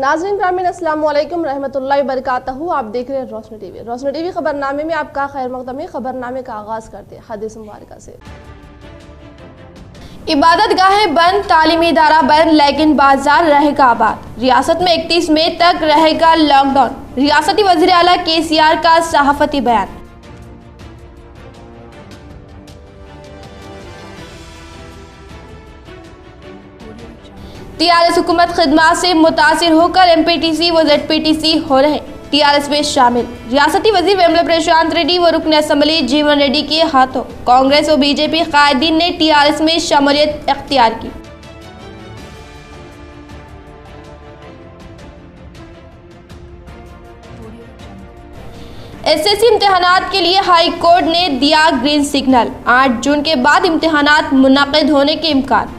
नाज़रीन ग्रामीण अस्सलाम वालेकुम रहमतुल्लाहि बरकातहू। आप देख रहे हैं रोशनी टीवी। रोशनी टीवी खबरनामे में आपका खैर मक़दम है। खबरनामे का आगाज करते हैं हदीस मुबारक से। इबादत गाहें बंद, तालीमी इदारा बंद, लेकिन बाजार रहेगा आबाद। रियासत में 31 मई तक रहेगा लॉकडाउन। रियासती वज़ीर आला KCR का सहाफ़ती बयान। TRS हुकूमत खिदमत से मुतासिर होकर MPTC व ZPTC हो रहे। TRS में शामिल रियासती वजीर वेमुला प्रशांत रेड्डी व रुकन असम्बली जीवन रेड्डी के हाथों कांग्रेस व BJP कायदीन ने TRS में शमूलियत इख्तियार की। SSC इम्तिहानात के लिए हाई कोर्ट ने दिया ग्रीन सिग्नल। 8 जून के बाद इम्तिहानात मुनक़िद होने के इम्कान।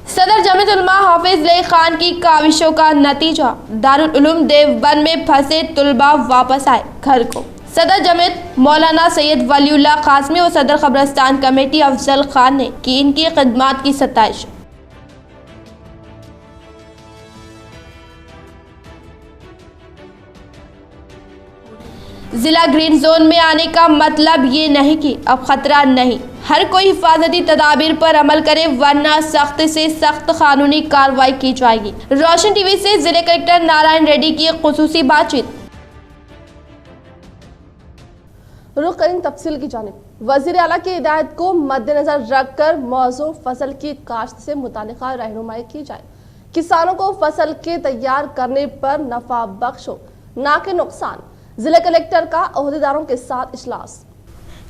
सदर जमीयत उलमा हाफिज लई खान की काविशों का नतीजा, दारुल उलूम देवबंद में फंसे तुलबा वापस आए घर को। सदर जमीयत मौलाना सैयद वलीउल्लाह कासमी और सदर खबरस्तान कमेटी अफजल खान ने की इनकी खिदमत की सताइश। जिला ग्रीन जोन में आने का मतलब ये नहीं कि अब खतरा नहीं, हर कोई हिफाजती तदाबीर पर अमल करे वरना सख्त से सख्त कानूनी कार्रवाई की जाएगी। रोशन टीवी से जिले कलेक्टर नारायण रेड्डी की खुसूसी बातचीत। रुख करें तफसील की जानिब। वजीर आला की हिदायत को मद्देनजर रखकर मौजू फसल की काश्त से मुतालिका रहनुमाई की जाए। किसानों को फसल के तैयार करने पर नफा बख्श हो ना के नुकसान। जिला कलेक्टर का ओहदेदारों के साथ इजलास।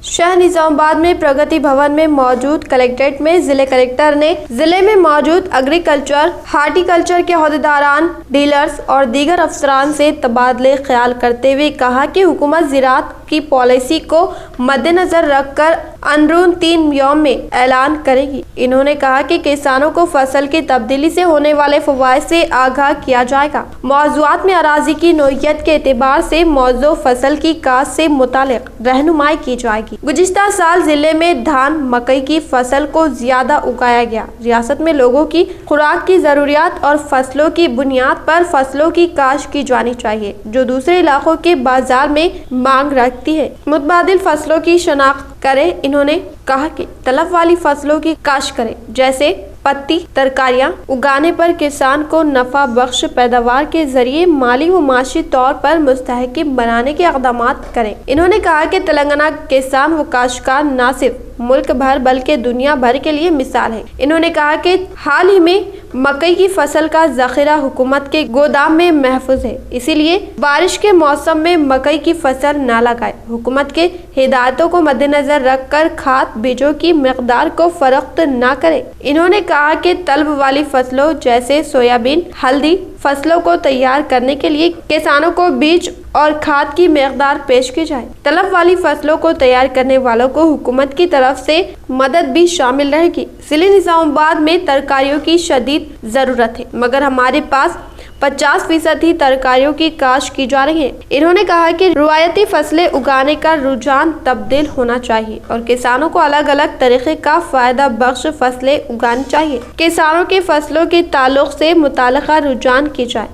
शहर निजामाबाद में प्रगति भवन में मौजूद कलेक्ट्रेट में जिले कलेक्टर ने जिले में मौजूद एग्रीकल्चर हार्टिकल्चर के ओहदेदारान, डीलर्स और दीगर अफसरान से तबादले ख्याल करते हुए कहा कि हुकूमत ज़राअत की पॉलिसी को मद्देनजर रखकर अंदरून 3 यौम में ऐलान करेगी। इन्होंने कहा कि किसानों को फसल की तब्दीली से होने वाले फवायद से आगाह किया जाएगा। मौज़ूआत में अराजी की नोयत के एतबार से मौजू फसल की काश्त से मुतालिक रहनुमाई की जाएगी। गुज़िश्ता साल जिले में धान मकई की फसल को ज्यादा उगाया गया। रियासत में लोगों की खुराक की जरूरियात और फसलों की बुनियाद पर फसलों की काश्त की जानी चाहिए जो दूसरे इलाकों के बाजार में मांग रखती है। मुतबादिल फसलों की शनाख्त करें। इन्होंने कहा कि तलब वाली फसलों की काश्त करें जैसे पत्ती तरकारियां उगाने पर किसान को नफा बख्श पैदावार के जरिए माली व माशी तौर पर मुस्तहकिम बनाने के इक़दाम करें। इन्होंने कहा कि तेलंगाना किसान व काश्तकार न सिर्फ मुल्क भर बल्कि दुनिया भर के लिए मिसाल है। इन्होंने कहा कि हाल ही में मकई की फसल का जखीरा हुकूमत के गोदाम में महफूज है, इसीलिए बारिश के मौसम में मकई की फसल न लगाए। हुकूमत के हिदायतों को मद्देनजर रखकर खाद बीजों की मिकदार को फरोख्त न करें। इन्होंने कहा कि तलब वाली फसलों जैसे सोयाबीन, हल्दी फसलों को तैयार करने के लिए किसानों को बीज और खाद की मिकदार पेश की जाए। तलब वाली फसलों को तैयार करने वालों को हुकूमत की तरफ से मदद भी शामिल रहेगी। जिले निजामाबाद में तरकारियों की शदीद जरूरत है मगर हमारे पास 50% ही तरकारियों की काश्त की जा रही है। इन्होंने कहा कि रुआयती फसलें उगाने का रुझान तब्दील होना चाहिए और किसानों को अलग अलग तरीके का फायदा बख्श फसलें उगानी चाहिए। किसानों के फसलों के ताल्लुक से मुतालिका रुझान की जाए।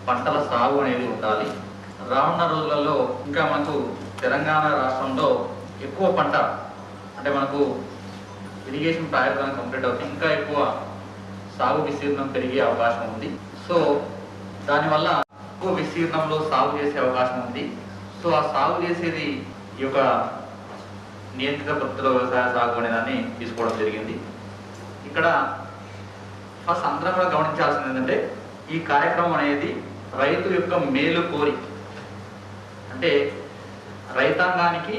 పంటల సాగు అనేది ఉండాలి। రానున్న రోజులలో ఇంకా మనకు తెలంగాణ రాష్ట్రంలో ఎక్కువ పంట అంటే మనకు ఇరిగేషన్ ప్రాజెక్ట్ కంప్లీట్ అవుతుంది, ఇంకా ఎక్కువ సాగు విస్తీర్ణం పెరిగే అవకాశం ఉంది। సో దానివల్ల ఎక్కువ విస్తీర్ణంలో సాగు చేసే అవకాశం ఉంది। సో ఆ సాగు చేసేది ఈ యొక్క నియంత్రిత పద్ధతిలో వ్యవసాయ సాగు అనే దాన్ని తీసుకోవడం జరిగింది। ఇక్కడ ఫస్ట్ అందరం కూడా గమనించాల్సింది ఏంటంటే ఈ కార్యక్రమం అనేది రైతు యొక్క మేలు కోరి, అంటే రైతాంగానికి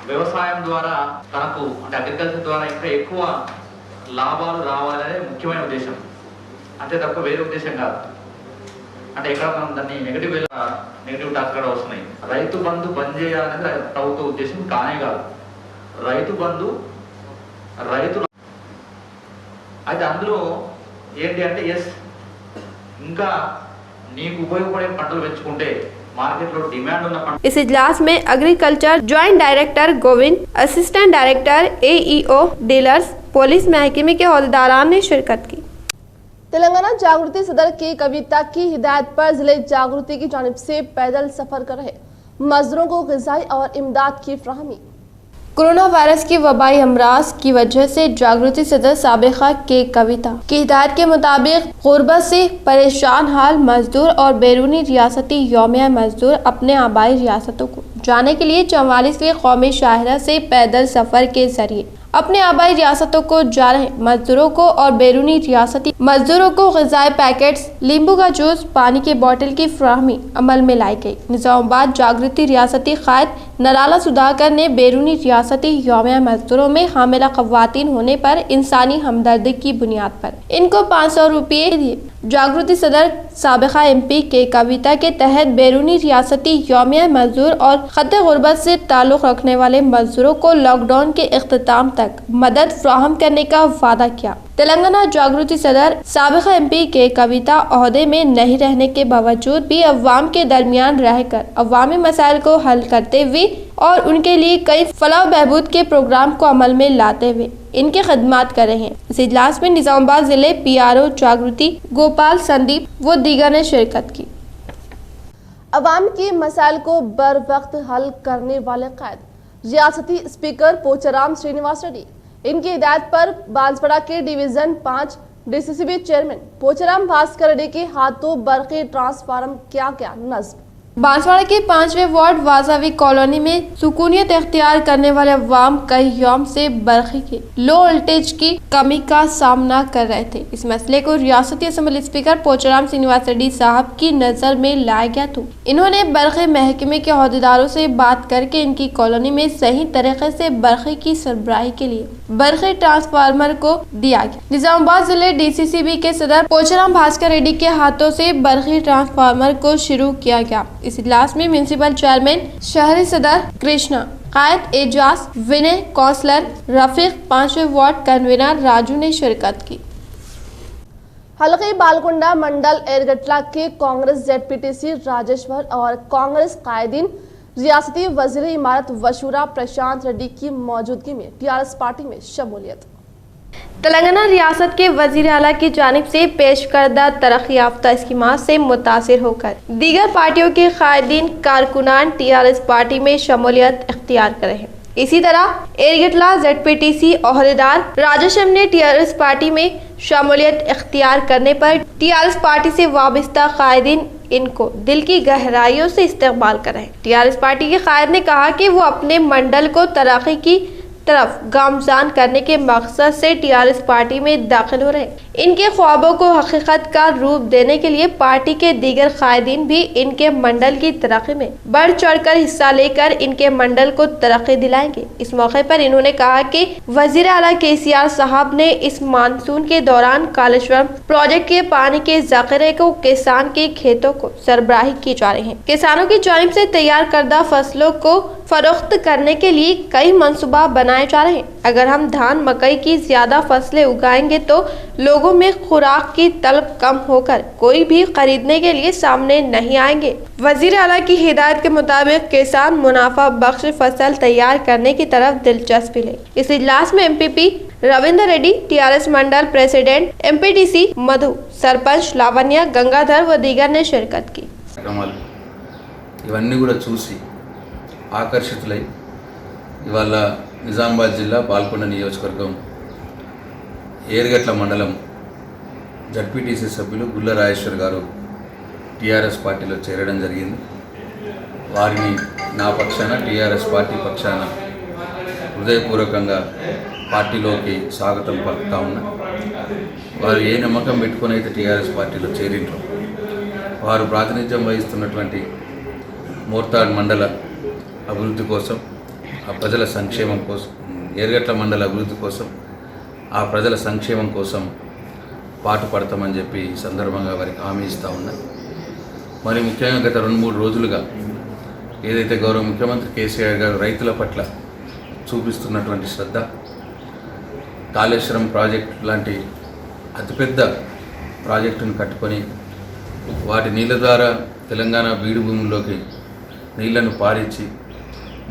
వ్యవసాయం ద్వారా తనకు అంటే అగ్రికల్చర్ ద్వారా ఇంకా ఎక్కువ లాభాలు రావాలనే ముఖ్యమైన ఉద్దేశం, అంతే తప్ప వేరే ఉద్దేశం కాదు। అంటే ఎక్కడ మనం దాన్ని నెగిటివ్ టాక్స్ కూడా వస్తున్నాయి। రైతు బంధు బంద్ చేయాలనేది ప్రభుత్వ ఉద్దేశం కానే కాదు। రైతు బంధు రైతు అయితే అందులో ఏంటి అంటే ఇంకా నీకు ఉపయోగపడే పంటలు పెంచుకుంటే మార్కెట్లో డిమాండ్ ఉన్న పంట. इस इजलास में agriculture joint director Govind, assistant director AEO, dealers, police महकमे के अहदेदारान ने शिरकत की। तेलंगाना जागृति सदर की कविता की हिदायत पर जिले जागृति की जानिब से पैदल सफर कर रहे मजदूरों को ग़िज़ाई और इमदाद की फराहमी। कोरोना वायरस की वबाई अमराज की वजह से जागृति सदर साबिका के कविता की हिदायत के मुताबिक गुर्बत से परेशान हाल मजदूर और बैरूनी रियासती यौमिया मजदूर अपने आबाई रियासतों को जाने के लिए 44वीं कौमी शाहरा से पैदल सफर के जरिए अपने आबाई रियासतों को जा रहे मजदूरों को और बैरूनी रियासती मजदूरों को ग़िज़ाई पैकेट्स, नींबू का जूस, पानी के बोतल की फराहमी अमल में लाई गई। निज़ामाबाद जागृति रियासती क़ायद नराला सुधाकर ने बैरूनी रियासती यौमिया मजदूरों में हामिला ख़वातीन होने पर इंसानी हमदर्दी की बुनियाद पर इनको 500 रुपये दिए। जागृति सदर साबिका MP के कविता के तहत बैरूनी रियासती यौमिया मजदूर और खत्ते गुर्बत से ताल्लुक़ रखने वाले मजदूरों को लॉकडाउन के इख्तिताम तक मदद फराहम करने का वादा किया। तेलंगाना जागृति सदर साबिका MP के कविता ओहदे में नहीं रहने के बावजूद भी अवाम के दरमियान रहकर अवामी मसाइल को हल करते हुए और उनके लिए कई फलाह बहबूद के प्रोग्राम को अमल में लाते हुए इनकी खदमात कर रहे हैं। इस इजलास में निज़ामाबाद जिले PRO जागृति गोपाल संदीप व दीगर ने शिरकत की। अवाम की मसाइल को बर वक्त हल करने वाले कायद रियासती स्पीकर पोचाराम श्रीनिवास रेड्डी, इनकी हिदायत पर बांसवाड़ा के division 5 DCCB chairman Pocharam Bhaskar Reddy के हाथों बरक़ी ट्रांसफार्मर क्या क्या नस्ब। बांसवाड़ा के 5वें वार्ड वाजावी कॉलोनी में सुकूनियत इख्तियार करने वाले अवाम कई यौम से बरक़ी के लो वोल्टेज की कमी का सामना कर रहे थे। इस मसले को रियासती असम्बली स्पीकर पोचाराम श्रीनिवास रेड्डी साहब की नज़र में लाया गया तो इन्होंने बरक़ी महकमे के अहदेदारों से बात करके इनकी कॉलोनी में सही तरीके से बरक़ी की सरबराही के लिए बरक़ी ट्रांसफार्मर को दिया गया। निज़ामाबाद जिले DCCB के सदर पोचाराम भास्कर रेड्डी के हाथों से बरक़ी ट्रांसफार्मर को शुरू किया गया। इस इजलास में म्यूनसिपल चेयरमैन शहरी सदर कृष्णा, कायद एजाज, विनय, कौंसलर रफीक, 5वें वार्ड कन्वीनर राजू ने शिरकत की। हल्के बालकुंडा मंडल एरगटला के कांग्रेस ZPTC राजेश्वर और कांग्रेस कायदीन रियासती वजीर इमारत वशूरा प्रशांत रेड्डी की मौजूदगी में TRS पार्टी में शमूलियत। तेलंगाना रियासत के वजीर आला की जानिब से पेश करदा तरक्की याफ्ता स्कीमात से मुतासिर होकर दीगर पार्टियों के कायदीन कारकुनान TRS पार्टी में शमूलियत इख्तियार करे हैं। इसी तरह एरगटला ZPTC ओहदेदार राजेशम ने TRS पार्टी में शमूलियत इख्तियार करने पर TRS पार्टी से वाबस्ता कायदीन इनको दिल की गहराइयों से इस्तेमाल कर रहे हैं। TRS पार्टी के कायद ने कहा कि वो अपने मंडल को तरक्की की तरफ गामजान करने के मकसद से TRS पार्टी में दाखिल हो रहे हैं। इनके ख्वाबों को हकीकत का रूप देने के लिए पार्टी के दीगर कायदीन भी इनके मंडल की तरक्की में बढ़ चढ़कर हिस्सा लेकर इनके मंडल को तरक्की दिलाएंगे। इस मौके पर इन्होंने कहा कि वजीर आला KCR साहब ने इस मानसून के दौरान कालेश्वरम प्रोजेक्ट के पानी के ज़ख़ीरे को किसान के खेतों को सरबराही की जा रही है। किसानों की जानिब से तैयार करदा फसलों को फरोख्त करने के लिए कई मंसूबा बनाए जा रहे हैं। अगर हम धान मकई की ज्यादा फसलें उगाएंगे तो लोगों में खुराक की तलब कम होकर कोई भी खरीदने के लिए सामने नहीं आएंगे। वजीर आला की हिदायत के मुताबिक किसान मुनाफा बख्श फसल तैयार करने की तरफ दिलचस्पी ले। इस इजलास में MPP रविंद्र रेड्डी, TRS मंडल प्रेसिडेंट MPTC मधु, सरपंच लावण्य, गंगाधर व दीगर ने शिरकत की। ఇవన్నీ కూడా చూసి ఆకర్షితులై ఇవాళ నిజామాబాద్ జిల్లా బాల్కొండ నియోజకవర్గం ఏర్గట్ల మండలం ZPTC సభ్యులు గుల్ల రాజేశ్వర్ గారు TRS పార్టీలో చేరడం జరిగింది. వారిని నా పక్షాన TRS పార్టీ పక్షాన హృదయపూర్వకంగా పార్టీలోకి స్వాగతం పలుకుతా ఉన్నా. వారు ఏ నమ్మకం పెట్టుకొని అయితే TRS పార్టీలో చేరిండ్రో వారు ప్రాతినిధ్యం వహిస్తున్నటువంటి మోర్తాడ్ మండల అభివృద్ధి కోసం, ఆ ప్రజల సంక్షేమం కోసం, ఏర్గట్ల మండల అభివృద్ధి కోసం, ఆ ప్రజల సంక్షేమం కోసం పాటుపడతామని చెప్పి ఈ సందర్భంగా వారికి హామీ ఇస్తూ ఉన్నా. మరి ముఖ్యంగా గత 2-3 రోజులుగా ఏదైతే గౌరవ ముఖ్యమంత్రి KCR గారు రైతుల పట్ల చూపిస్తున్నటువంటి శ్రద్ధ, కాళేశ్వరం ప్రాజెక్ట్ లాంటి అతిపెద్ద ప్రాజెక్టును కట్టుకొని వాటి నీళ్ళ ద్వారా తెలంగాణ బీడు భూముల్లోకి నీళ్లను పారించి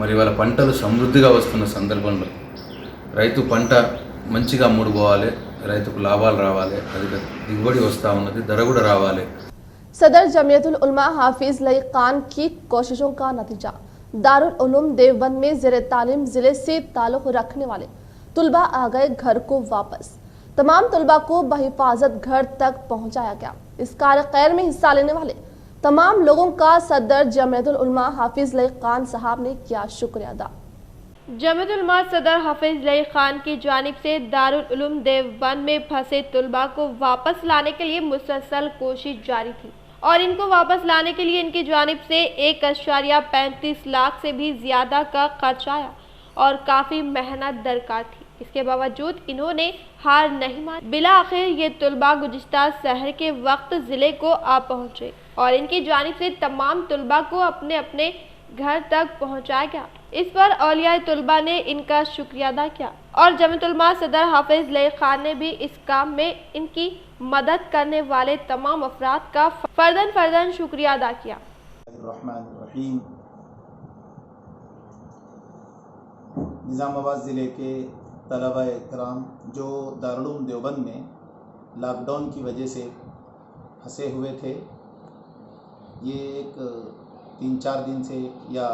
మరి వాళ్ళ పంటలు సమృద్ధిగా వస్తున్న సందర్భంలో రైతు పంట మంచిగా అమ్ముడు పోవాలి, రైతుకు లాభాలు రావాలి, అధిక దిగుబడి వస్తూ ఉన్నది, ధర కూడా రావాలి. सदर जमीयतुल उलमा हाफिज लई खान की कोशिशों का नतीजा दारुल उलूम देवबंद में ज़ेरे तालीम जिले से ताल्लुक़ रखने वाले तुलबा आ गए घर को वापस। तमाम तुलबा को बहिफाजत घर तक पहुंचाया गया। इस कार्य खैर में हिस्सा लेने वाले तमाम लोगों का सदर जमीयतुल उलमा हाफिज लई खान साहब ने किया शुक्रिया अदा। जमीयतुल उलमा सदर हाफिज लई खान की जानिब से दारुल उलूम देवबंद में फंसे तुलबा को वापस लाने के लिए मुसलसल कोशिश जारी थी और इनको वापस लाने के लिए इनकी जानिब से 1.35 लाख से भी ज़्यादा का खर्च आया और काफ़ी मेहनत दरकार थी। इसके बावजूद इन्होंने हार नहीं मानी। बिला आखिर ये तुलबा गुज़िश्ता शहर के वक्त ज़िले को आ पहुँचे और इनकी जानिब से तमाम तुलबा को अपने अपने घर तक पहुँचाया गया। इस पर औलियाए तुलबा ने इनका शुक्रिया अदा किया और जमीयतुल उलमा सदर हाफिज लई खान ने भी इस काम में इनकी मदद करने वाले तमाम अफराद का फर्दन शुक्रिया अदा किया। रहमानिर्रहीम। निज़ामाबाद ज़िले के तलबा इकराम जो दारुल उलूम देवबंद में लॉकडाउन की वजह से फंसे हुए थे, ये एक 3-4 दिन से या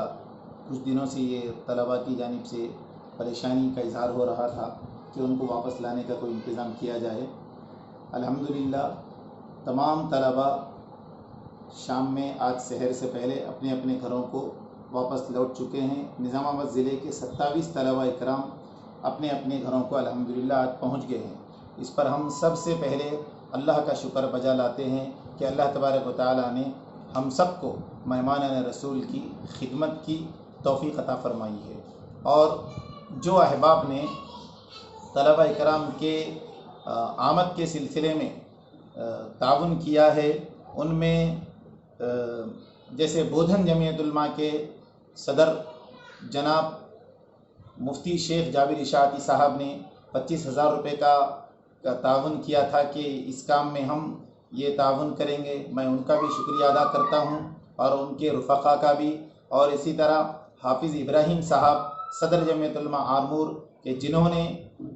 कुछ दिनों से ये तलबा की जानिब से परेशानी का इजहार हो रहा था कि उनको वापस लाने का कोई इंतज़ाम किया जाए। अल्हम्दुलिल्लाह तमाम तलबा शाम में आज सहर से पहले अपने अपने घरों को वापस लौट चुके हैं। निज़ामाबाद ज़िले के 27 तलबा इकराम अपने अपने घरों को अल्हम्दुलिल्लाह आज पहुँच गए हैं। इस पर हम सबसे पहले अल्लाह का शुक्र बजा लाते हैं कि अल्लाह तबारक व तआला ने हम सबको मेहमान रसूल की खिदमत की तौफ़ीक़ अता फ़रमाई है और जो अहबाब ने तलबा इकराम के आमद के सिलसिले में ताउन किया है, उनमें जैसे बोधन जमीयतुल उलमा के सदर जनाब मुफ्ती शेख जाबिर इशाअती साहब ने 25,000 रुपये का ताउन किया था कि इस काम में हम ये ताउन करेंगे। मैं उनका भी शुक्रिया अदा करता हूँ और उनके रुफ़क़ा का भी। और इसी तरह हाफिज़ इब्राहिम साहब सदर जमीयतुल उलमा आरमूर के जिन्होंने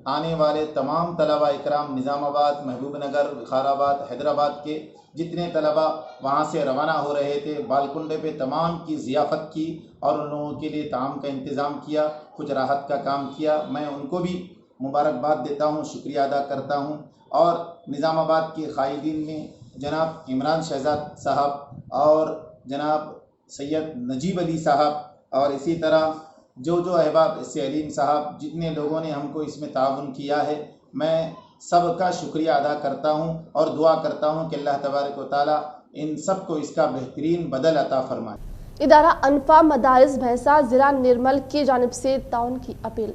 आने वाले तमाम तलबा इकराम निज़ामाबाद, महबूबनगर, विखाराबाद, हैदराबाद के जितने तलबा वहाँ से रवाना हो रहे थे, बालकुंडे पे तमाम की ज़ियाफ़त की और उन लोगों के लिए ताम का इंतज़ाम किया, कुछ राहत का काम किया। मैं उनको भी मुबारकबाद देता हूँ, शुक्रिया अदा करता हूँ। और निज़ामाबाद के क़ाइदीन में जनाब इमरान शहज़ाद साहब और जनाब सैयद नजीब अली साहब और इसी तरह जो अहबाब से अलीम साहब, जितने लोगों ने हमको इसमें ताउन किया है, मैं सबका शुक्रिया अदा करता हूँ और दुआ करता हूँ कि अल्लाह तबारक व तआला इन सब को इसका बेहतरीन बदल अता फरमाए। इदारा अनफा मदारिस भैंसा ज़िला निर्मल की जानिब से ताउन की अपील।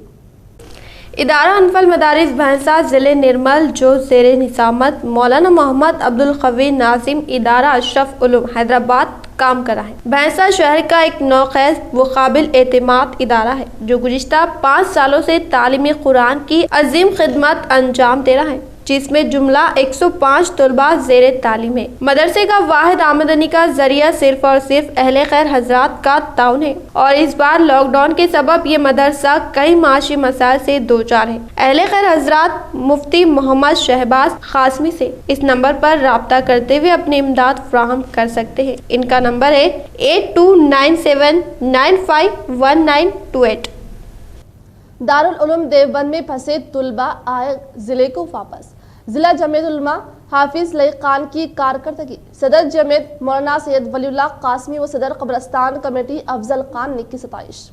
इदारा अनफल मदारिस भैंसा ज़िले निर्मल जो ज़ेरे निज़ामत मौलाना मोहम्मद अब्दुल क़वी नाज़िम इदारा अशरफ उलूम हैदराबाद काम करा है। भैंसा शहर का एक नौखैज़ व काबिल एतमाद इदारा है जो गुज़िश्ता 5 सालों से तालीम कुरान की अजीम खिदमत अंजाम दे रहा है, जिसमें जुमला 105 तलबा ज़ेरे तालीम है। मदरसे का वाहिद आमदनी का जरिया सिर्फ और सिर्फ अहले खैर हजरात का ताउन है और इस बार लॉकडाउन के सबब ये मदरसा कई माशी मसाइल से दो चार है। अहले खैर हजरात मुफ्ती मोहम्मद शहबाज कासमी से इस नंबर पर राब्ता करते हुए अपनी इमदाद फराहम कर सकते हैं। इनका नंबर है 8297951928। दारुल उलूम देवबंद में फंसे तुलबा आए जिले को वापस। जिला जमीयतुल उलमा हाफिज लई खान की कारकर्दगी सदर जमीयत मौलाना सैयद वलीउल्लाह कासमी व सदर कब्रस्तान कमेटी अफजल खान ने की सताइश।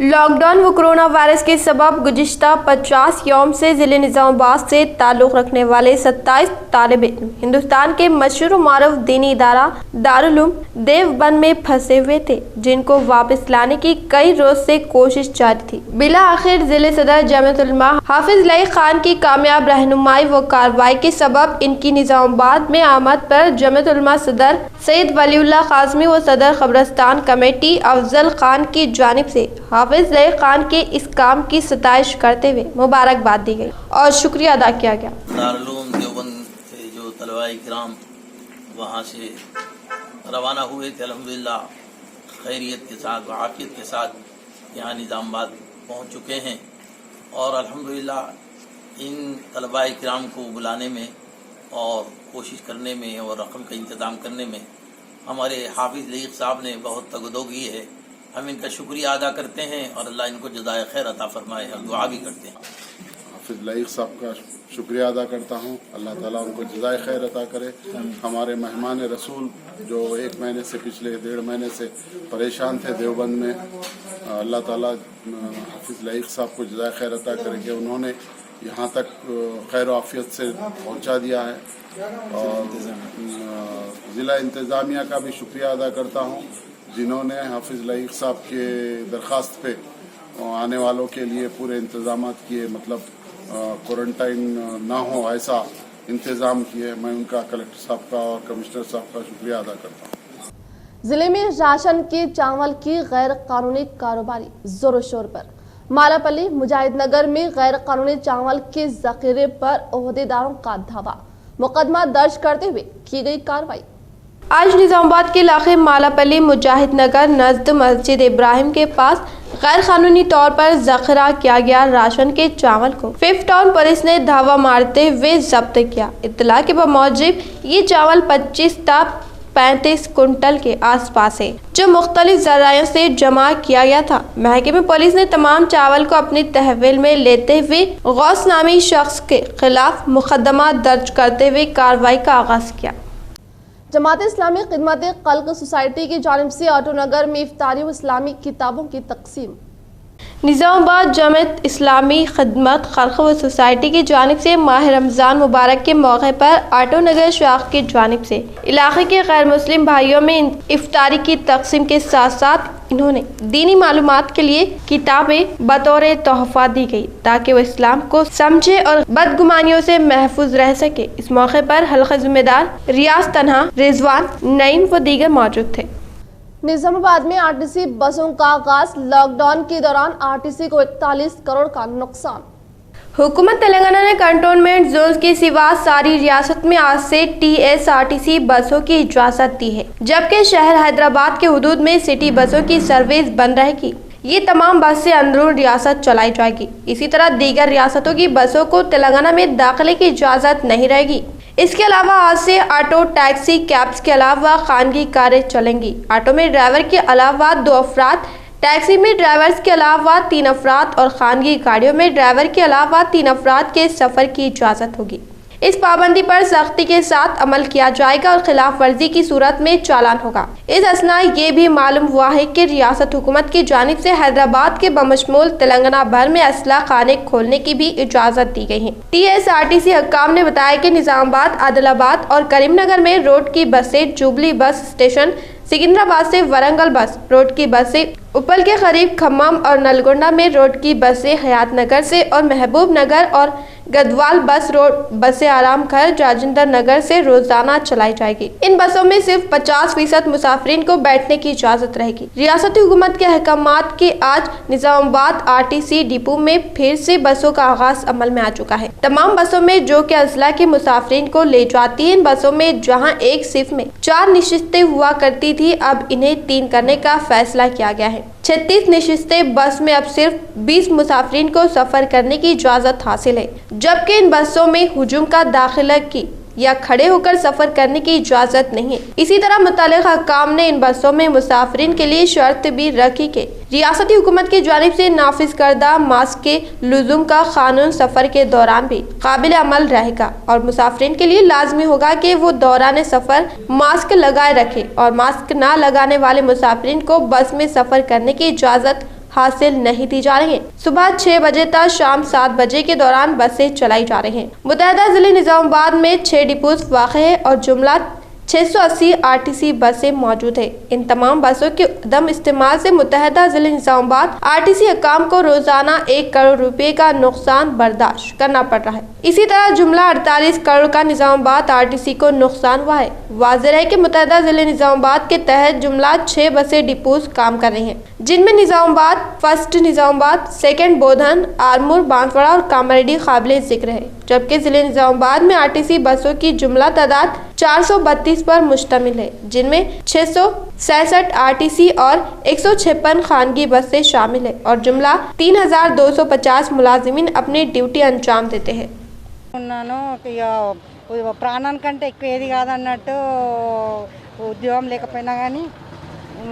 लॉकडाउन व कोरोना वायरस के सबब गुज़िश्ता 50 यौम से ज़िले निज़ामाबाद से ताल्लुक़ रखने वाले 27 तालिब इल्म हिंदुस्तान के मशहूर मारूफ दीनी इदारा दारुल उलूम देवबंद में फंसे हुए थे, जिनको वापस लाने की कई रोज से कोशिश जारी थी। बिला आखिर ज़िले सदर जमीयतुल उलमा हाफिज लई खान की कामयाब रहनुमाई व कार्रवाई के सबब इनकी निज़ामाबाद में आमद पर जमीयतुल उलमा सदर सैयद वलीउल्लाह कासमी व सदर कब्रस्तान कमेटी अफजल खान की जानिब से हाफिज लई खान के इस काम की सताइश करते हुए मुबारकबाद दी गई और शुक्रिया अदा किया गया। दारुल उलूम देवबंद से जो तलबा इकराम वहाँ से रवाना हुए थे। अल्हम्दुलिल्लाह खैरियत के साथ व आफियत के साथ यहाँ निज़ामाबाद पहुँच चुके हैं और अल्हम्दुलिल्लाह इन तलबाए किराम को बुलाने में और कोशिश करने में और रकम का इंतज़ाम करने में हमारे हाफिज़ लईक़ साहब ने बहुत तगदो की है। हम इनका शुक्रिया अदा करते हैं और अल्लाह इनको जज़ाए खैर अता फरमाए और दुआ भी करते हैं। हाफिज़ लईक़ साहब का शुक्रिया अदा करता हूँ, अल्लाह ताला उनको जज़ाए खैर अता करे। हमारे मेहमान रसूल जो 1 महीने से पिछले 1.5 महीने से परेशान थे देवबंद में, अल्लाह ताला हाफिज़ लईक़ साहब को जज़ाए खैर अता करे कि उन्होंने यहाँ तक खैर व आफियत से पहुँचा दिया है। और ज़िला इंतज़ामिया का भी शुक्रिया अदा करता हूँ जिन्होंने हाफिज़ लईक़ साहब के दरख्वास्त पे आने वालों के लिए पूरे इंतज़ाम किए, मतलब क्वारंटाइन ना हो ऐसा इंतज़ाम किए। मैं उनका कलेक्टर साहब का और कमिश्नर साहब का शुक्रिया अदा करता हूँ। जिले में राशन के चावल की गैर कानूनी कारोबारी जोरों शोर पर। मालापल्ली मुजाहिदनगर में गैर कानूनी चावल के जखीरे पर ओहदेदारों का धावा, मुकदमा दर्ज करते हुए की गई कार्रवाई। आज निजामाबाद के इलाके मालापल्ली मुजाहिदनगर नज़द मस्जिद इब्राहिम के पास गैर कानूनी तौर पर जखीरा किया गया राशन के चावल को 5 टाउन पुलिस ने धावा मारते हुए जब्त किया। इत्तला के मुताबिक ये चावल 25 ता 35 कुंटल के आसपास है जो मुख्तलिफ जरायों से जमा किया गया था। महकमे पुलिस ने तमाम चावल को अपनी तहवील में लेते हुए गौस नामी शख्स के खिलाफ मुकदमा दर्ज करते हुए कार्रवाई का आगाज किया। जमात इस्लामी खिदमत खल्क सोसाइटी की जानिब से ऑटो नगर में इफ्तारी व इस्लामी किताबों की तकसीम। निजामाबाद जमात इस्लामी खिदमत खल्क व सोसाइटी की जानिब से माह रमज़ान मुबारक के मौके पर ऑटो नगर शाख की जानिब से इलाके के गैर मुस्लिम भाइयों में इफ्तारी की तकसीम के साथ साथ इन्होंने दीनी मालूमात के लिए किताबें बतौर तोहफा दी गई ताकि वो इस्लाम को समझे और बदगुमानियों से महफूज रह सके। इस मौके पर हल्का जिम्मेदार रियाज तन्हा, रिजवान, नईम व दीगर मौजूद थे। निजामाबाद में आरटीसी बसों का आगाज। लॉकडाउन के दौरान आरटीसी को 41 करोड़ का नुकसान। हुकूमत तेलंगाना ने कंटोनमेंट जोन के सिवा सारी रियासत में आज से TSRTC बसों की इजाजत दी है, जबकि शहर हैदराबाद के हुदूद में सिटी बसों की सर्विस बंद रहेगी। ये तमाम बसें अंदरून रियासत चलाई जाएगी। इसी तरह दीगर रियासतों की बसों को तेलंगाना में दाखिले की इजाजत नहीं रहेगी। इसके अलावा आज से ऑटो, टैक्सी, कैब्स के अलावा खानगी कारें चलेंगी। ऑटो में ड्राइवर के अलावा 2 अफराद, टैक्सी में ड्राइवर्स के अलावा 3 अफराद और खानगी गाड़ियों में ड्राइवर के अलावा 3 अफराद के सफर की इजाजत होगी। इस पाबंदी पर सख्ती के साथ अमल किया जाएगा और खिलाफ वर्जी की सूरत में चालान होगा। इस असना ये भी मालूम हुआ है कि रियासत हुकूमत की जानिब से हैदराबाद के बमशमूल तेलंगाना भर में असला खाने खोलने की भी इजाजत दी गई है। TSRTC हक्काम ने बताया कि निजामाबाद, आदिलाबाद और करीमनगर में रोड की बसें, जुबली बस स्टेशन, सिकंदराबाद से वरंगल बस रोड की बसें, उपल के करीब खम्मम और नलगोंडा में रोड की बसें, हयात नगर से और महबूब नगर और गदवाल बस रोड बसें आराम घर राजेंद्र नगर से रोजाना चलाई जाएगी। इन बसों में सिर्फ 50% मुसाफिरीन को बैठने की इजाजत रहेगी। रियासती हुकूमत के अहकामात के आज निजामाबाद RTC डिपो में फिर से बसों का आगाज अमल में आ चुका है। तमाम बसों में जो कि अजला के मुसाफिरीन को ले जाती है, इन बसों में जहाँ एक शिफ्ट में 4 नशिस्तें हुआ करती थी, अब इन्हें 3 करने का फैसला किया गया है। 36 नशिस्तें बस में अब सिर्फ 20 मुसाफिरीन को सफर करने की इजाजत हासिल है, जबकि इन बसों में हुजूम का दाखिला की या खड़े होकर सफर करने की इजाजत नहीं है। इसी तरह मुतल्लिका हकाम ने इन बसों में मुसाफिरीन के लिए शर्त भी रखी कि रियासती हुकूमत की जानिब से नाफिज करदा मास्क के लुज़ुम का कानून सफर के दौरान भी काबिल अमल रहेगा और मुसाफिरीन के लिए लाजमी होगा कि वो दौरान सफर मास्क लगाए रखे और मास्क ना लगाने वाले मुसाफिरीन को बस में सफर करने की इजाजत हासिल नहीं दी जा रही है। सुबह 6 बजे तक शाम 7 बजे के दौरान बसें चलाई जा रही हैं। मुतहदा जिले निजामाबाद में 6 डिपोज वाक़ है और जुमला 680 RTC बसें मौजूद है। इन तमाम बसों के अदम इस्तेमाल से मुतहदा जिले निजामाबाद RTC हकाम को रोजाना 1 करोड़ रुपए का नुकसान बर्दाश्त करना पड़ रहा है। इसी तरह जुमला 48 करोड़ का निजामाबाद RTC को नुकसान हुआ है। वाज़ेह है कि मुतहदा जिले निजामाबाद के तहत जुमला 6 बसें डिपोज काम कर रही हैं, जिनमें निजामाबाद, फर्स्ट निजामाबाद, सेकंड बोधन, आरमूर, बांसवाड़ा और कामारेड्डी काबिल जिक्र है, जबकि जिले निजामाबाद में आरटीसी बसों की जुमला तादाद 432 पर मुश्तमिल है, जिनमें 667 आरटीसी और 156 खानगी बसें शामिल है और जुमला 3250 मुलाजिमीन अपनी ड्यूटी अंजाम देते हैं। ఉన్నాను ఇక ప్రాణానికంటే ఎక్కువ ఏది కాదన్నట్టు ఉద్యోగం లేకపోయినా కానీ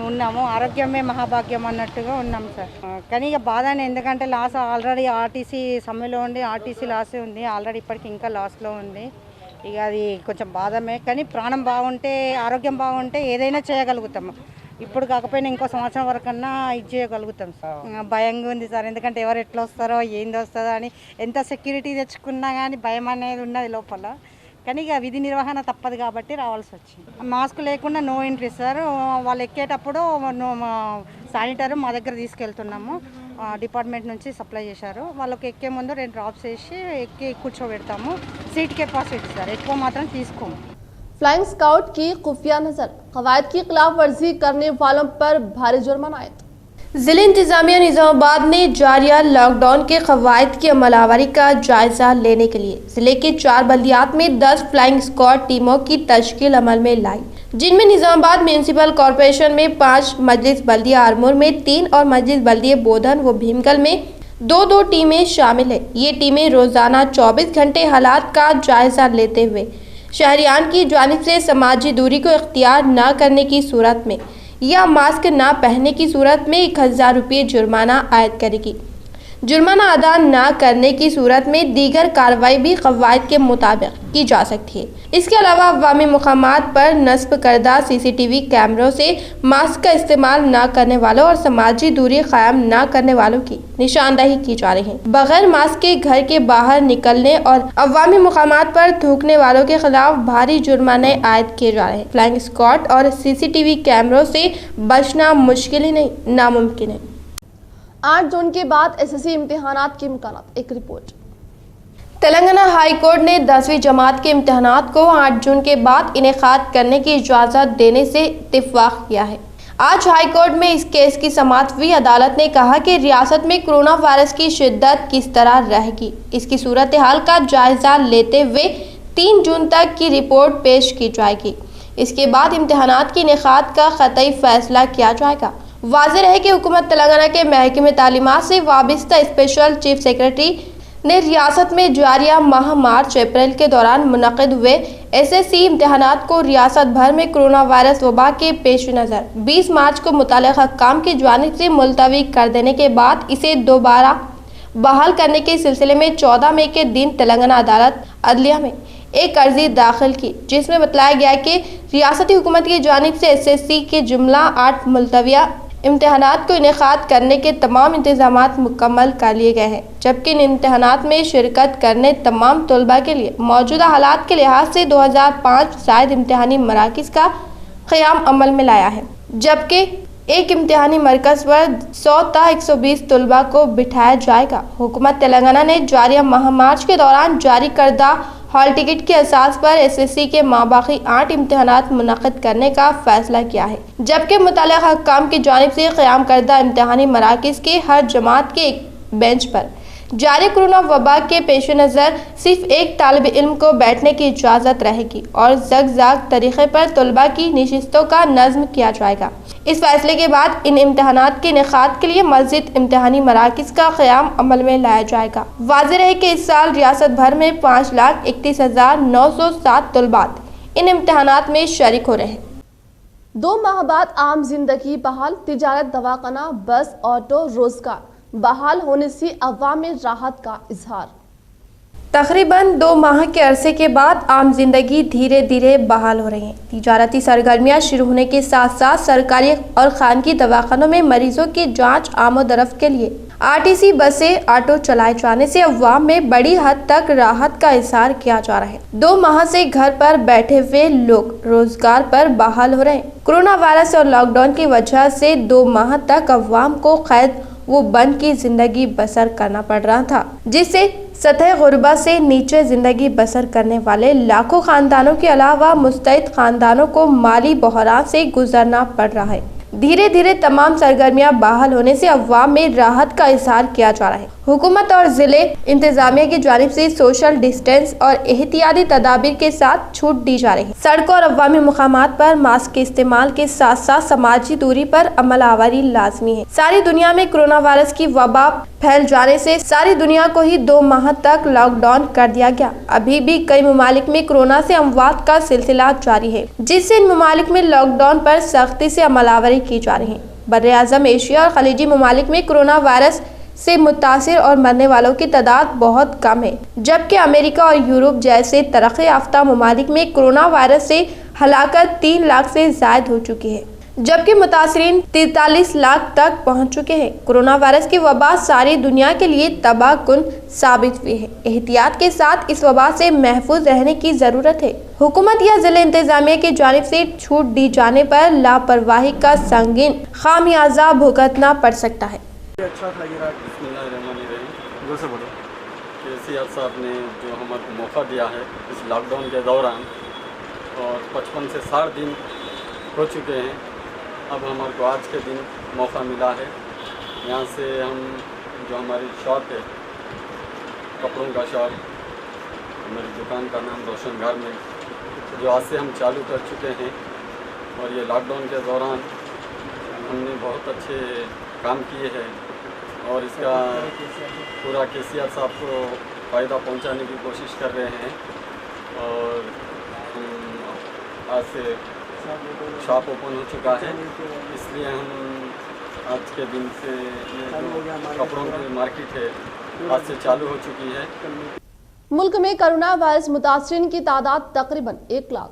ఉన్నాము, ఆరోగ్యమే మహాభాగ్యం అన్నట్టుగా ఉన్నాం సార్. కానీ ఇక బాధనే, ఎందుకంటే లాస్ ఆల్రెడీ ఆర్టీసీ సమ్మెలో ఉండి ఆర్టీసీ లాసే ఉంది, ఆల్రెడీ ఇప్పటికి ఇంకా లాస్లో ఉంది. ఇక అది కొంచెం బాధమే, కానీ ప్రాణం బాగుంటే ఆరోగ్యం బాగుంటే ఏదైనా చేయగలుగుతాము. ఇప్పుడు కాకపోయినా ఇంకో సంవత్సరం వరకన్నా ఇది చేయగలుగుతాం సార్. భయంగా ఉంది సార్, ఎందుకంటే ఎవరు ఎట్లా వస్తారో ఏంది వస్తుందో అని ఎంత సెక్యూరిటీ తెచ్చుకున్నా కానీ భయం అనేది ఉన్నది లోపల. కానీ ఇక విధి నిర్వహణ తప్పదు కాబట్టి రావాల్సి వచ్చింది. మాస్క్ లేకుండా నో ఎంట్రీ సార్. వాళ్ళు ఎక్కేటప్పుడు శానిటైజర్ మా దగ్గర తీసుకెళ్తున్నాము, డిపార్ట్మెంట్ నుంచి సప్లై చేశారు. వాళ్ళకి ఎక్కే ముందు 2 డ్రాప్స్ వేసి ఎక్కి కూర్చోబెడతాము. సీట్ కెపాసిటీ సార్ ఎక్కువ మాత్రం తీసుకోము. फ्लाइंग स्काउट की खुफिया नजर, कवायद की खिलाफ वर्जी करने वालों पर भारी जुर्माना आयद। जिला इंतजामिया निजामाबाद ने जारिया लॉकडाउन के कवायद की अमलावरी का जायजा लेने के लिए जिले के 4 बल्दियात में 10 फ्लाइंग स्क्वाड टीमों की तश्कील अमल में लाई, जिनमें निजामाबाद म्यूनसिपल कॉरपोरेशन में 5, मजलिस बल्दिया आरमूर में 3 और मजलिस बल्दिया बोधन व भीमकल में 2-2 टीमें शामिल है। ये टीमें रोजाना 24 घंटे हालात का जायजा लेते हुए शहरियान की जानिब से समाजी दूरी को इख्तियार न करने की सूरत में या मास्क न पहनने की सूरत में 1000 रुपये जुर्माना आयद करेगी। जुर्माना अदा न करने की सूरत में दीगर कार्रवाई भी कवायद के मुताबिक की जा सकती है। इसके अलावा अवामी मुकामात पर नस्ब करदा CCTV कैमरों से मास्क का इस्तेमाल न करने वालों और समाजी दूरी कायम न करने वालों की निशानदही की जा रही है। बगैर मास्क के घर के बाहर निकलने और अवामी मुकामात पर थूकने वालों के खिलाफ भारी जुर्माने आयद किए जा रहे हैं। फ्लाइंग स्क्वाड और CCTV कैमरों से बचना मुश्किल ही नहीं, नामुमकिन है। 8 जून के बाद SSC इम्तिहानात के इम्कानात, एक रिपोर्ट। तेलंगाना हाई कोर्ट ने 10वीं जमात के इम्तिहानात को 8 जून के बाद इनेकाद करने की इजाज़त देने से इत्तेफाक किया है। आज हाई कोर्ट में इस केस की समाअत हुई। अदालत ने कहा कि रियासत में कोरोना वायरस की शिद्दत किस तरह रहेगी, इसकी सूरत हाल का जायजा लेते हुए 3 जून तक की रिपोर्ट पेश की जाएगी। इसके बाद इम्तिहानात की इनेकाद का क़तई फैसला किया जाएगा। वाज़ेह है कि हुकूमत तेलंगाना के महकमे तालीमात से वाबस्ता स्पेशल चीफ सेक्रेटरी ने रियासत में जारिया माह मार्च अप्रैल के दौरान मुनक़िद हुए SSC इम्तिहानात को रियासत भर में कोरोना वायरस वबा के पेश नज़र 20 मार्च को मुताल्लिक़ा काम की जानिब से मुलतवी कर देने के बाद इसे दोबारा बहाल करने के सिलसिले में 14 मई के दिन तेलंगाना अदालत अदलिया में एक अर्जी दाखिल की, जिसमें बतलाया गया कि रियासती हुकूमत की जानिब से SSC के जुमला 8 मुलतविया इम्तिहानात को इनेकाद करने के तमाम इंतजामात मुकम्मल कर लिए गए हैं, जबकि इन इम्तिहानात में शिरकत करने तमाम तलबा के लिए मौजूदा हालात के लिहाज से 2005 शायद इम्तिहानी मराकिज़ का क़याम अमल में लाया है, जबकि एक इम्तिहानी मरकज़ पर 100 ता 120 तलबा को बिठाया जाएगा। हुकूमत तेलंगाना ने जारिया माह मार्च के दौरान जारी करदा हॉल टिकट के असास पर SSC के माबाकी 8 इम्तिहानात मुनक़िद करने का फैसला किया है, जबकि मुतल्लिक़ा हकाम की जानिब से क़याम करदा इम्तिहानी मराकिज़ के हर जमात के एक बेंच पर जारी कोरोना वबा के पेश नज़र सिर्फ एक तालिब इल्म को बैठने की इजाज़त रहेगी और ज़ग-ज़ाग तरीक़े पर तलबा की नशिस्तों का नज़्म किया जाएगा। इस फैसले के बाद इन इम्तिहानात के इनेकाद के लिए मज़ीद इम्तिहानी मराकिज़ का क़याम अमल में लाया जाएगा। वाज़ेह है कि इस साल रियासत भर में 5,31,907 तलबात इन इम्तिहानात में शरीक हो रहे हैं। 2 माह बाद आम जिंदगी बहाल, तिजारत, दवाखाना, बस, ऑटो, रोजगार बहाल होने से अवाम में राहत का इजहार। तकरीबन 2 माह के अरसे के बाद आम जिंदगी धीरे धीरे बहाल हो रही है। तिजारती सरगर्मियां शुरू होने के साथ साथ सरकारी और खानगी दवाखानों में मरीजों की जांच आमोदरफ्त के लिए RTC बसें, ऑटो चलाए जाने से अवाम में बड़ी हद तक राहत का इजहार किया जा रहा है। 2 माह से घर पर बैठे हुए लोग रोजगार पर बहाल हो रहे हैं। कोरोना वायरस और लॉकडाउन की वजह से 2 माह तक अवाम को कैद वो बंद की जिंदगी बसर करना पड़ रहा था, जिससे सतह गुर्बा से नीचे जिंदगी बसर करने वाले लाखों खानदानों के अलावा मुस्तैद खानदानों को माली बहरान से गुजरना पड़ रहा है। धीरे धीरे तमाम सरगर्मियां बहाल होने से अवाम में राहत का इजहार किया जा रहा है। हुकूमत और जिले इंतजामिया की जानिब से सोशल डिस्टेंस और एहतियाती तदाबीर के साथ छूट दी जा रही है। सड़कों और अवामी मुकामात पर मास्क के इस्तेमाल के साथ साथ समाजी दूरी पर अमल आवारी लाजमी है। सारी दुनिया में कोरोना वायरस की वबा फैल जाने से सारी दुनिया को ही 2 माह तक लॉकडाउन कर दिया गया। अभी भी कई ममालिक में कोरोना से अमवात का सिलसिला जारी है, जिससे इन ममालिक में लॉकडाउन पर सख्ती से अमलावरी की जा रही है। बर्रे आज़म एशिया और खलीजी ममालिक में कोरोना वायरस से मुतासिर और मरने वालों की तादाद बहुत कम है, जबकि अमेरिका और यूरोप जैसे तरक्की याफ्ता ममालिक में कोरोना वायरस से हलाकत 3 लाख से ज़ायद हो चुकी है, जबकि मुतासरीन 43 लाख तक पहुंच चुके हैं। कोरोना वायरस की वबा सारी दुनिया के लिए तबाहकुन साबित हुई है। एहतियात के साथ इस वबा से महफूज रहने की ज़रूरत है। हुकूमत या ज़िला इंतजामिया की जानिब से छूट दी जाने पर लापरवाही का संगीन खामियाजा भुगतना पड़ सकता है। केसीआर साहब ने जो हमारे मौका दिया है इस लॉकडाउन के दौरान, और 55 से 60 दिन हो चुके हैं, अब हमारे को आज के दिन मौका मिला है। यहाँ से हम जो हमारी शॉप है, कपड़ों का शॉप, मेरी दुकान का नाम रोशन गारमेंट, जो आज से हम चालू कर चुके हैं। और ये लॉकडाउन के दौरान हमने बहुत अच्छे काम किए हैं और इसका पूरा केसीआर साहब को फ़ायदा पहुंचाने की कोशिश कर रहे हैं। और आज से शॉप ओपन हो चुका है, इसलिए हम आज के दिन से कपड़ों की मार्केट है आज से चालू हो चुकी है। मुल्क में कोरोना वायरस मुतासरीन की तादाद तकरीबन 1 लाख।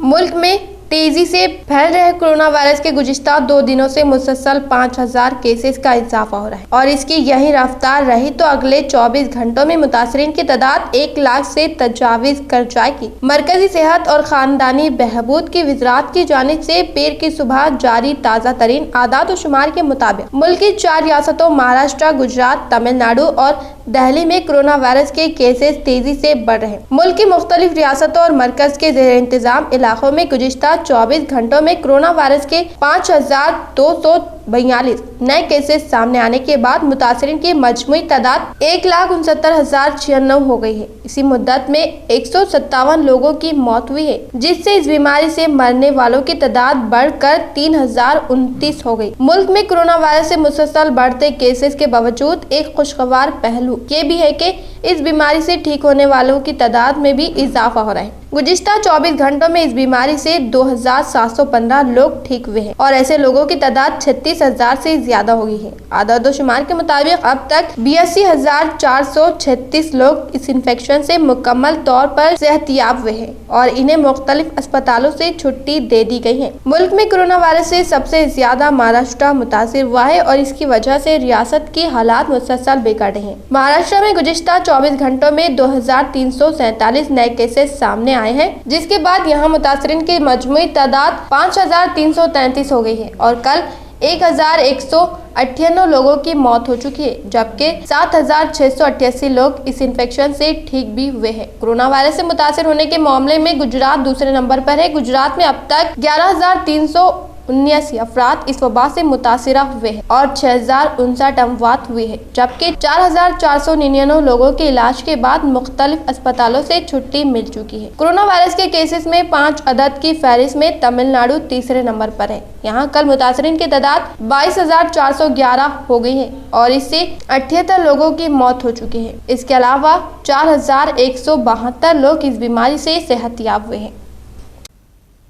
मुल्क में तेजी से फैल रहे कोरोना वायरस के गुज़िश्ता 2 दिनों से मुसलसल 5000 केसेस का इजाफा हो रहा है और इसकी यही रफ्तार रही तो अगले 24 घंटों में मुतासरीन की तादाद 1 लाख से तजावीज़ कर जाएगी। मरकजी सेहत और ख़ानदानी बहबूद की वज़ारत की जानिब से पीर की सुबह जारी ताज़ा तरीन आदाद व शुमार के मुताबिक मुल्क की 4 रियासतों महाराष्ट्र, गुजरात, तमिलनाडु और दिल्ली में कोरोना वायरस के केसेस तेजी से बढ़ रहे हैं। मुल्क की मुख्तलिफ रियासतों और मरकज के ज़ेर इंतजाम इलाकों में गुज़िश्ता 24 घंटों में कोरोना वायरस के 5242 नए केसेस सामने आने के बाद मुतासरीन की मजमूई तादाद 1,69,096 हो गई है। इसी मुद्दत में 157 लोगों की मौत हुई है, जिससे इस बीमारी से मरने वालों की तादाद बढ़कर 3029 हो गई। मुल्क में कोरोना वायरस से मुसलसल बढ़ते केसेस के बावजूद एक खुशगवार पहलू ये भी है कि इस बीमारी से ठीक होने वालों की तादाद में भी इजाफा हो रहा है। गुज़िश्ता 24 घंटों में इस बीमारी से 2715 लोग ठीक हुए हैं और ऐसे लोगों की तादाद 36,000 से ज्यादा हो गई है। आदाद शुमार के मुताबिक अब तक 82,436 लोग इस इन्फेक्शन से मुकम्मल तौर पर सेहतियाब हुए हैं और इन्हें मुख्तलिफ अस्पतालों से छुट्टी दे दी गई है। मुल्क में कोरोना वायरस से सबसे ज्यादा महाराष्ट्र मुतासिर हुआ है और इसकी वजह से रियासत की हालात मुसलसल बिगड़ रहे हैं। महाराष्ट्र में गुज़िश्ता 24 घंटों में 2347 नए केसेस सामने आए हैं, जिसके बाद यहाँ मुतासरीन की मजमूई तादाद 5333 हो गई है और कल 1198 लोगों की मौत हो चुकी है, जबकि 7688 लोग इस इन्फेक्शन से ठीक भी हुए हैं। कोरोना वायरस से मुतासिर होने के मामले में गुजरात दूसरे नंबर पर है। गुजरात में अब तक 11,379 अफराद इस वबा से मुतासिरा हुए हैं और 6059 अमवात हुई है, जबकि 4499 लोगों के इलाज के बाद मुख्तलिफ अस्पतालों से छुट्टी मिल चुकी है। कोरोना वायरस के केसेस में 5 अदद की फहरिस्त में तमिलनाडु तीसरे नंबर पर है। यहाँ कल मुतासरीन की तादाद 22,411 हो गई है और इससे 78 लोगों की मौत हो चुकी है। इसके अलावा 4172 लोग इस बीमारी से सेहतियाब हुए हैं।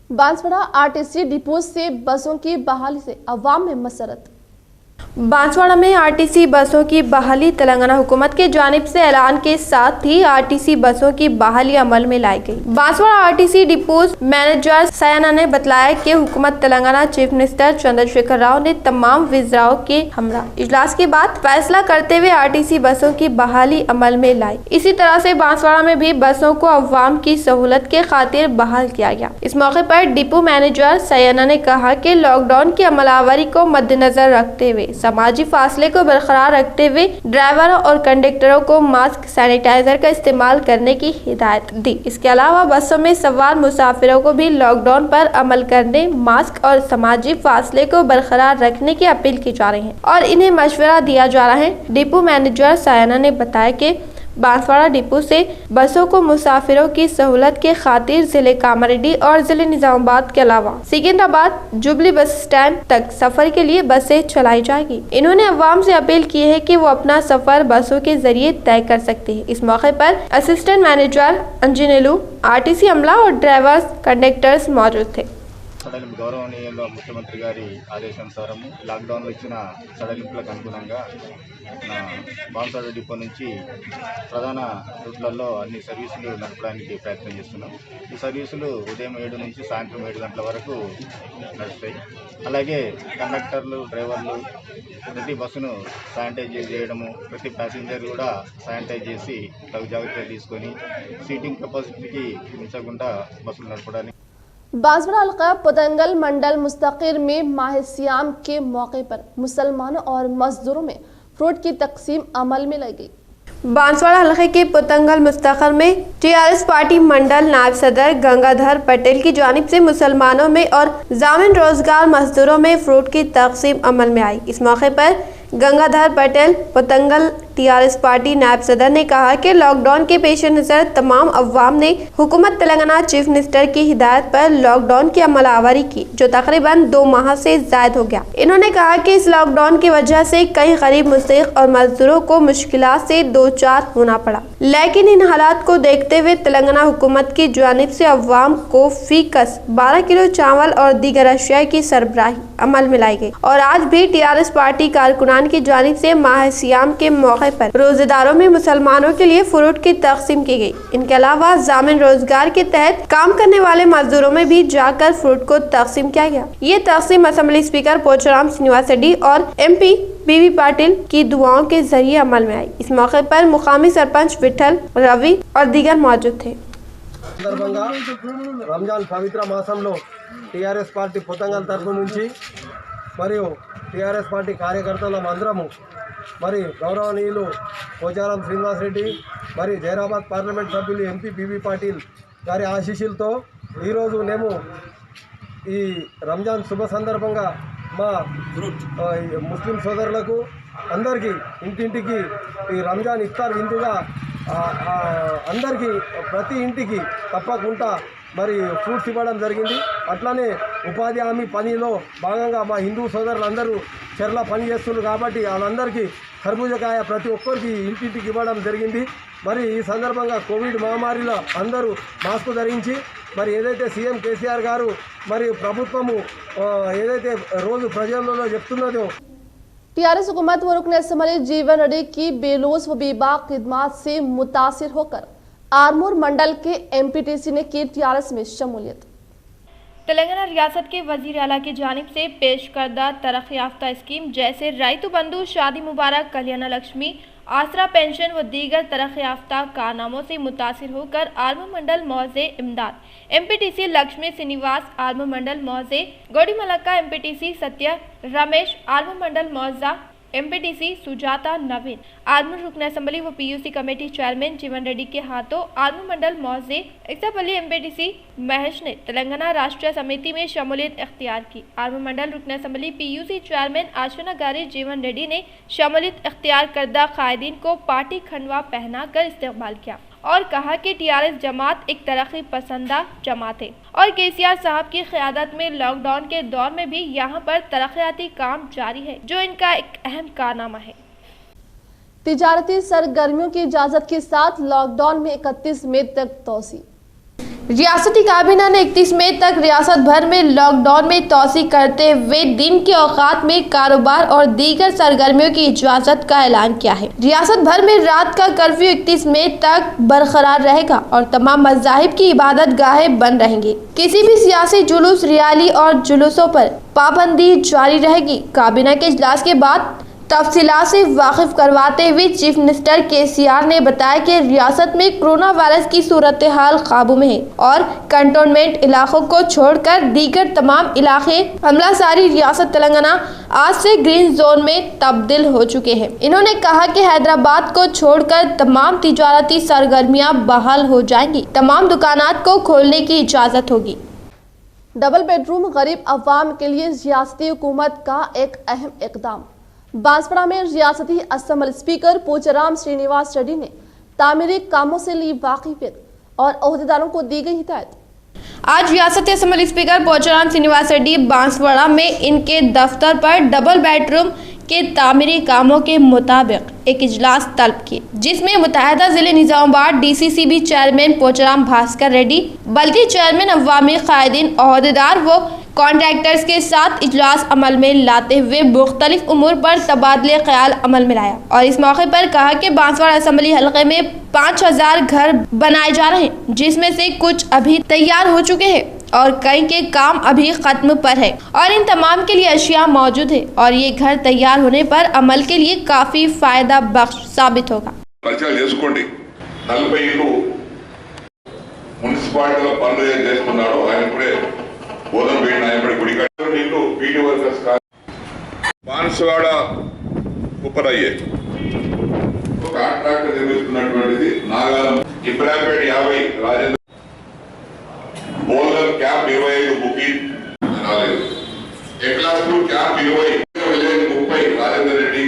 बांसवाड़ा आरटीसी डिपो से बसों की बहाली से अवाम में मसरत। बांसवाड़ा में आरटीसी बसों की बहाली तेलंगाना हुकूमत की जानिब से ऐलान के साथ ही आरटीसी बसों की बहाली अमल में लाई गई। बांसवाड़ा आरटीसी डिपो मैनेजर सयाना ने बताया कि हुकूमत तेलंगाना चीफ मिनिस्टर चंद्रशेखर राव ने तमाम विज़राओं के हमरा इजलास के बाद फैसला करते हुए आरटीसी बसों की बहाली अमल में लाई। इसी तरह से बांसवाड़ा में भी बसों को अवाम की सहूलत के खातिर बहाल किया गया। इस मौके पर डिपो मैनेजर सयाना ने कहा कि लॉकडाउन की अमलावरी को मद्देनजर रखते हुए समाजी फासले को बरकरार रखते हुए ड्राइवरों और कंडक्टरों को मास्क सैनिटाइजर का इस्तेमाल करने की हिदायत दी। इसके अलावा बसों में सवार मुसाफिरों को भी लॉकडाउन पर अमल करने, मास्क और समाजी फासले को बरकरार रखने की अपील की जा रही है और इन्हें मशवरा दिया जा रहा है। डिपो मैनेजर सायना ने बताया कि बांसवाड़ा डिपो से बसों को मुसाफिरों की सहूलत के खातिर जिले कामारेड्डी और जिले निजामाबाद के अलावा सिकंदराबाद जुबली बस स्टैंड तक सफर के लिए बसें चलाई जाएगी। इन्होंने अवाम से अपील की है कि वो अपना सफर बसों के जरिए तय कर सकते हैं। इस मौके पर असिस्टेंट मैनेजर अंजनेलू, आरटीसी अमला और ड्राइवर्स, कंडक्टर्स मौजूद थे। గౌరవనీయులు ముఖ్యమంత్రి గారి ఆదేశానుసారము లాక్డౌన్లో ఇచ్చిన సడలింపులకు అనుగుణంగా బాన్సాడ డిపో నుంచి ప్రధాన రూట్లలో అన్ని సర్వీసులు నడపడానికి ప్రయత్నం చేస్తున్నాం. ఈ సర్వీసులు ఉదయం 7 నుంచి సాయంత్రం 7 గంటల వరకు నడుస్తాయి. అలాగే కండక్టర్లు, డ్రైవర్లు ప్రతి బస్సును శానిటైజ్ చేయడము, ప్రతి ప్యాసింజర్ కూడా శానిటైజ్ చేసి తగు జాగ్రత్తలు తీసుకొని సీటింగ్ కెపాసిటీకి మించకుండా బస్సులు నడపడానికి बांसवाड़ा हल्का पोतंगल मंडल मुस्तकिर में माह सियाम के मौके पर मुसलमानों और मजदूरों में फ्रूट की तकसीम अमल में लगी। बांसवाड़ा हल्के के पोतंगल मुस्तकिर में टीआरएस पार्टी मंडल नायब सदर गंगाधर पटेल की जानिब से मुसलमानों में और जामिन रोजगार मजदूरों में फ्रूट की तकसीम अमल में आई। इस मौके पर गंगाधर पटेल पोतंगल टीआरएस पार्टी नायब सदर ने कहा कि लॉकडाउन के पेश नज़र तमाम अवाम ने हुकूमत तेलंगाना चीफ मिनिस्टर की हिदायत पर लॉकडाउन की अमलावरी की, जो तकरीबन 2 माह से ज़ायद हो गया। इन्होंने कहा कि इस लॉकडाउन की वजह से कई गरीब मुस्तहिक और मजदूरों को मुश्किलात से दो चार होना पड़ा, लेकिन इन हालात को देखते हुए तेलंगाना हुकूमत की जानिब से अवाम को फीकस 12 किलो चावल और दीगर अशिया की सरबराही अमल में लाई गई और आज भी टीआरएस पार्टी कारकुनान की जानिब से माह सियाम के मौके पर रोजेदारों में मुसलमानों के लिए फ्रूट की तकसीम की गई। इनके अलावा जामिन रोजगार के तहत काम करने वाले मजदूरों में भी जाकर फ्रूट को तकसीम किया गया। ये तकसीम असेंबली स्पीकर पोचाराम श्रीनिवास रेड्डी और एमपी बीवी पाटिल की दुआओं के जरिए अमल में आई। इस मौके पर मुकामी सरपंच विठल, रवि और दीगर मौजूद थे। రంజాన్ పవిత్ర మాసంలో టీఆర్ఎస్ పార్టీ పొతంగల్ తరఫు నుంచి మరియు టీఆర్ఎస్ పార్టీ కార్యకర్తలం అందరము మరి గౌరవనీయులు పోచారం శ్రీనివాస్ రెడ్డి మరి జైరాబాద్ పార్లమెంట్ సభ్యులు ఎంపీ బీబీ పాటిల్ గారి ఆశీస్సులతో ఈరోజు మేము ఈ రంజాన్ శుభ సందర్భంగా మా ముస్లిం సోదరులకు అందరికీ ఇంటింటికి ఈ రంజాన్ ఇఫ్తార్ విందుగా అందరికీ ప్రతి ఇంటికి తప్పకుండా మరి ఫ్రూట్స్ ఇవ్వడం జరిగింది. అట్లానే ఉపాధి హామీ పనిలో భాగంగా మా హిందూ సోదరులందరూ చెర్ల పని చేస్తున్నారు కాబట్టి వాళ్ళందరికీ ఖర్బూజకాయ ప్రతి ఒక్కరికి ఇంటింటికి ఇవ్వడం జరిగింది. మరి ఈ సందర్భంగా కోవిడ్ మహమ్మారిలో అందరూ మాస్క్ ధరించి మరి ఏదైతే సీఎం కేసీఆర్ గారు మరి ప్రభుత్వము ఏదైతే రోజు ప్రజలలో చెప్తున్నదో टीआरएस हुकूमत व रुकन असम्बली जीवन रेड्डी की बेलूस व बेबा खिदमात से मुतासिर होकर आरमूर मंडल के एमपीटीसी ने की टीआरएस में शमूलियत। तेलंगाना रियासत के वजीर आला की जानिब से पेश करदा तरक्की याफ्ता स्कीम जैसे राइतु बंधु, शादी मुबारक, कल्याण लक्ष्मी, आसरा पेंशन व दीगर तरक्की याफ्ता कारनामों से मुतासिर होकर आरमूर मंडल मौजे इमदाद एमपीटीसी लक्ष्मी श्रीनिवास, आरमूर मंडल मौजे गौड़ी मलक्का एमपीटीसी सत्य रमेश, आरमूर मंडल मौजा एमपीटीसी सुजाता नवीन, आरमूर रुकन असम्बली व पीयूसी कमेटी चेयरमैन जीवन रेड्डी के हाथों आरमूर मंडल मौजे इक्तापल्ली एमपीटीसी महेश ने तेलंगाना राष्ट्रीय समिति में शमूलियत इख्तियार की। आरमूर मंडल रुकन असम्बली पीयूसी चेयरमैन आशना गारी जीवन रेड्डी ने शमूलियत इख्तियार करदा कायदीन को पार्टी खंडवा पहनाकर इस्तेमाल किया और कहा कि टीआरएस जमात एक तरक्की पसंदा जमात है और केसीआर साहब की क़यादत में लॉकडाउन के दौर में भी यहाँ पर तरक्याती काम जारी है, जो इनका एक अहम कारनामा है। तिजारती सरगर्मियों की इजाजत के साथ लॉकडाउन में 31 मई तक तोसी। रियासती काबीना ने 31 मई तक रियासत भर में लॉकडाउन में तोसी करते हुए दिन के औकात में कारोबार और दीगर सरगर्मियों की इजाजत का ऐलान किया है। रियासत भर में रात का कर्फ्यू 31 मई तक बरकरार रहेगा और तमाम मज़ाहिब की इबादत गाहें बंद रहेंगी। किसी भी सियासी जुलूस, रैली और जुलूसों पर पाबंदी जारी रहेगी। काबीना के इजलास के बाद तफसीलात से वाकिफ करवाते हुए चीफ मिनिस्टर KCR ने बताया कि रियासत में कोरोना वायरस की सूरत हाल काबू में है और कंटोनमेंट इलाकों को छोड़कर दीगर तमाम इलाके अमला सारी रियासत तेलंगाना आज से ग्रीन जोन में तब्दील हो चुके हैं। इन्होंने कहा कि हैदराबाद को छोड़कर तमाम तिजारती सरगर्मियां बहाल हो जाएंगी, तमाम दुकानात को खोलने की इजाजत होगी। डबल बेडरूम गरीब अवाम के लिए रियासती हुकूमत का एक अहम इकदाम। बांसवाड़ा में रियासती असम्बली स्पीकर पोचाराम श्रीनिवास रेड्डी ने तामीरी कामों से ली वाकिफियत और ओहदेदारों को दी गई हिदायत। आज रियासती असम्बली स्पीकर पोचाराम श्रीनिवास रेड्डी बांसवाड़ा में इनके दफ्तर पर डबल बेडरूम के तामीरी कामों के मुताबिक एक इजलास तलब किए, जिसमें मुत्तहदा जिले निजामाबाद DCCB चेयरमैन पोचाराम भास्कर रेड्डी, बल्कि चेयरमैन अवामी कायदीन ओहदेदार व कॉन्ट्रैक्टर्स के साथ इजलास अमल में लाते हुए मुख्तलिफ उमूर पर तबादले ख्याल अमल में लाया और इस मौके पर कहा कि बांसवाड़ा असम्बली हलके में 5000 घर बनाए जा रहे हैं, जिसमें से कुछ अभी तैयार हो चुके हैं और कई के काम अभी खत्म पर है और इन तमाम के लिए अशिया मौजूद है और ये घर तैयार होने पर अमल के लिए काफी फायदा बख्श साबित होगा। బాన్స్వాడ ఉపరయ్యే కాంట్రాక్టర్ నిర్మిస్తున్నటువంటిది నాగాలం ఇబ్రాహింపేట 50 రాజేంద్ర బోల్గర్ క్యాంప్ 25 బుకింగ్ రాలేదు ఎక్లాస్పూర్ క్యాంప్ 20 విలేజ్ 30 రాజేంద్ర రెడ్డి।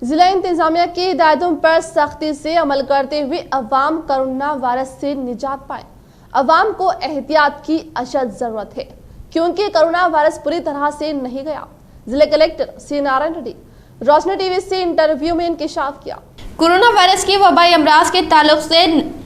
जिला इंतजामिया की हिदायतों पर सख्ती से अमल करते हुए अवाम कोरोना वायरस से निजात पाए। अवाम को एहतियात की अशद जरूरत है क्योंकि कोरोना वायरस पूरी तरह से नहीं गया। जिला कलेक्टर C नारायण रेड्डी रोशनी टीवी से इंटरव्यू में इंकशाफ किया। कोरोना वायरस के वबाई अमराज के ताल्लुक से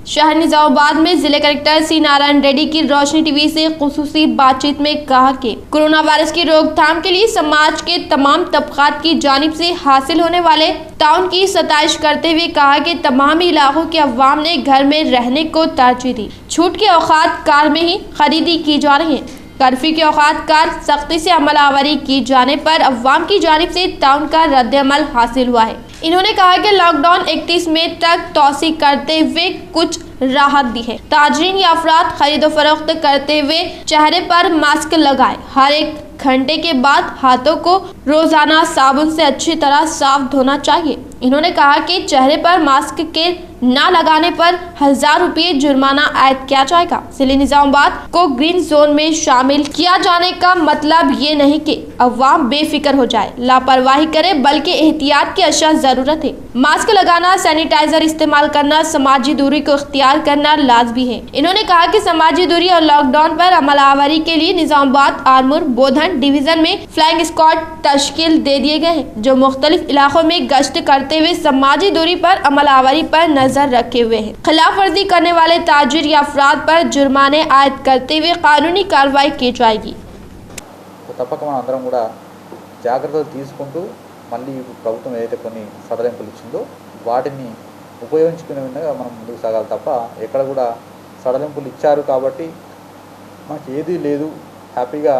शहर निजामाबाद में जिले कलेक्टर C नारायण रेड्डी की रोशनी टीवी से खुसूसी बातचीत में कहा कि कोरोना वायरस की रोकथाम के लिए समाज के तमाम तबकात की जानिब से हासिल होने वाले ताउन की सताइश करते हुए कहा कि तमाम इलाकों के अवाम ने घर में रहने को तरजीह दी। छूट के औकात कार में ही खरीदी की जा रही है। कर्फ्यू के औकात कार सख्ती से अमल आवरी की जाने पर अवाम की जानिब से ताउन का रद्द-ए-अमल हासिल हुआ है। इन्होंने कहा कि लॉकडाउन 31 मई तक तौसी करते हुए कुछ राहत दी है। ताजरीन या अफराद खरीदो फरोख्त करते हुए चेहरे पर मास्क लगाए, हर एक घंटे के बाद हाथों को रोजाना साबुन से अच्छी तरह साफ धोना चाहिए। इन्होंने कहा कि चेहरे पर मास्क के न लगाने पर 1000 रुपये जुर्माना आयद किया जाएगा। जिले निजामाबाद को ग्रीन जोन में शामिल किया जाने का मतलब ये नहीं कि अवाम बेफिक्र हो जाए, लापरवाही करे, बल्कि एहतियात की अशद जरूरत है। मास्क लगाना, सैनिटाइजर इस्तेमाल करना, समाजी दूरी को इख्तियार करना लाजमी है। इन्होंने कहा कि समाजी दूरी और लॉकडाउन पर अमल आवरी के लिए निजामाबाद आर्मर बोधन डिवीजन में फ्लाइंग स्क्वाड तश्कील दे दिए गए हैं, जो मुख्तलिफ इलाकों में गश्त करते हुए समाजी दूरी पर अमल आवरी पर नजर रखे हुए हैं। खिलाफ वर्जी करने वाले ताजिर या अफराद पर जुर्माने आयद करते हुए कानूनी कार्रवाई की जाएगी। తప్పక మనం అందరం కూడా జాగ్రత్తలు తీసుకుంటూ మళ్ళీ ప్రభుత్వం ఏదైతే కొన్ని సడలింపులు ఇచ్చిందో వాటిని ఉపయోగించుకునే విధంగా మనం ముందుకు సాగాలి తప్ప ఎక్కడ కూడా సడలింపులు ఇచ్చారు కాబట్టి మనకి ఏదీ లేదు, హ్యాపీగా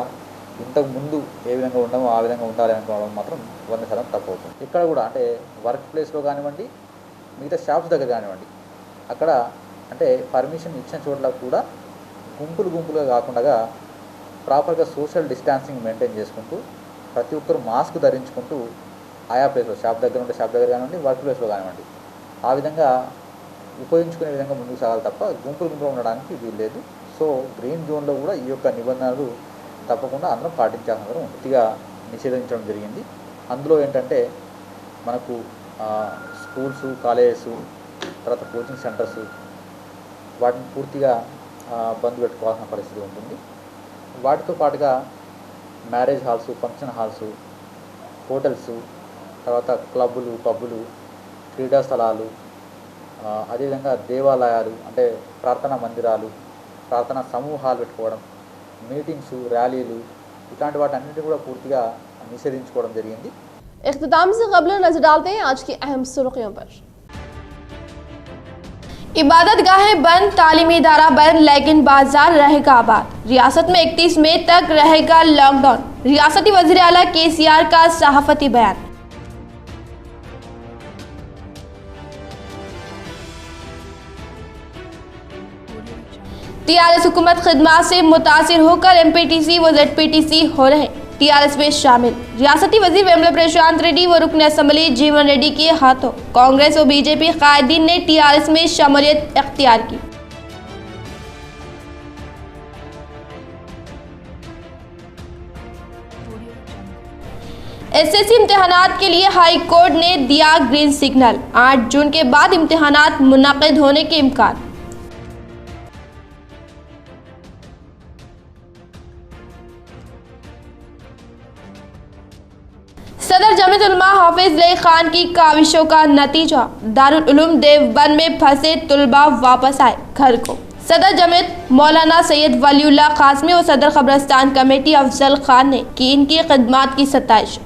ఇంతకు ముందు ఏ విధంగా ఉండమో ఆ విధంగా ఉండాలి అనుకోవడం మాత్రం 100% తప్పవుతుంది। ఇక్కడ కూడా అంటే వర్క్ ప్లేస్లో కానివ్వండి, మిగతా షాప్స్ దగ్గర కానివ్వండి, అక్కడ అంటే పర్మిషన్ ఇచ్చిన చోట్ల కూడా గుంపులుగా కాకుండా ప్రాపర్గా సోషల్ డిస్టాన్సింగ్ మెయింటైన్ చేసుకుంటూ ప్రతి ఒక్కరు మాస్క్ ధరించుకుంటూ ఆయా ప్లేస్లో షాప్ దగ్గర ఉంటే షాప్ దగ్గర కానివ్వండి, వర్క్ ప్లేస్లో కానివ్వండి ఆ విధంగా ఉపయోగించుకునే విధంగా ముందుకు సాగాలి తప్ప గుంపులుగా ఉండడానికి వీలు లేదు। సో గ్రీన్ జోన్లో కూడా ఈ యొక్క నిబంధనలు తప్పకుండా అందరం పాటించాల్సిన అవసరం పూర్తిగా నిషేధించడం జరిగింది। అందులో ఏంటంటే మనకు స్కూల్స్, కాలేజెస్, తర్వాత కోచింగ్ సెంటర్స్ వాటిని పూర్తిగా బంద్ పెట్టుకోవాల్సిన పరిస్థితి ఉంటుంది। వాటితో పాటుగా marriage halls, function halls, hotels, తర్వాత క్లబ్బులు, పబ్బులు, క్రీడా స్థలాలు, అదేవిధంగా దేవాలయాలు అంటే ప్రార్థనా మందిరాలు, ప్రార్థనా సమూహాలు పెట్టుకోవడం, మీటింగ్స్, ర్యాలీలు ఇట్లాంటి వాటన్నిటిని కూడా పూర్తిగా నిషేధించుకోవడం జరిగింది। इख्तिताम से कबल नजर डालते हैं आज की अहम सुर्खियों पर। इबादत गाहें बंद, तालीमी इदारा बंद, लेकिन बाजार रहेगा आबाद। रियासत में 31 मई तक रहेगा लॉकडाउन। रियासती वज़ीर आला KCR का सहाफती बयान। टीआरएस हुकूमत खिदमत से मुतासिर होकर एमपीटीसी व जेडपीटीसी हो रहे टीआरएस में शामिल रियासती वजीर वेमुला प्रशांत रेड्डी व रुकन असम्बली जीवन रेड्डी के हाथों कांग्रेस और बीजेपी कायदीन ने टीआरएस में शमूलियत इख्तियार की। एसएससी इम्तिहानात के लिए हाई कोर्ट ने दिया ग्रीन सिग्नल। 8 जून के बाद इम्तिहानात मुनक़िद होने के इम्कान। सदर जमीयत उलमा हाफिज लई खान की काविशों का नतीजा, दारुल उलूम देवबंद में फंसे तुलबा वापस आए घर को। सदर जमीयत मौलाना सैयद वलीउल्लाह कासमी और सदर खबरस्तान कमेटी अफजल खान ने की इनकी खिदमत की सताइश।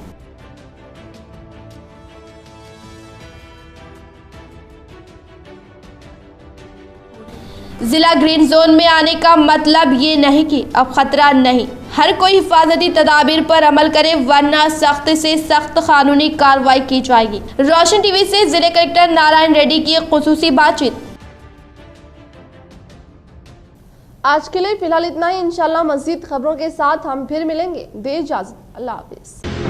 जिला ग्रीन जोन में आने का मतलब ये नहीं कि अब खतरा नहीं, हर कोई हिफाजती तदाबीर पर अमल करे वरना सख्त से सख्त कानूनी कार्रवाई की जाएगी। रोशन टीवी से जिले कलेक्टर नारायण रेड्डी की खुसूसी बातचीत। आज के लिए फिलहाल इतना ही। इंशाल्लाह मजीद खबरों के साथ हम फिर मिलेंगे। दे इजाजत, अल्लाह हाफिज।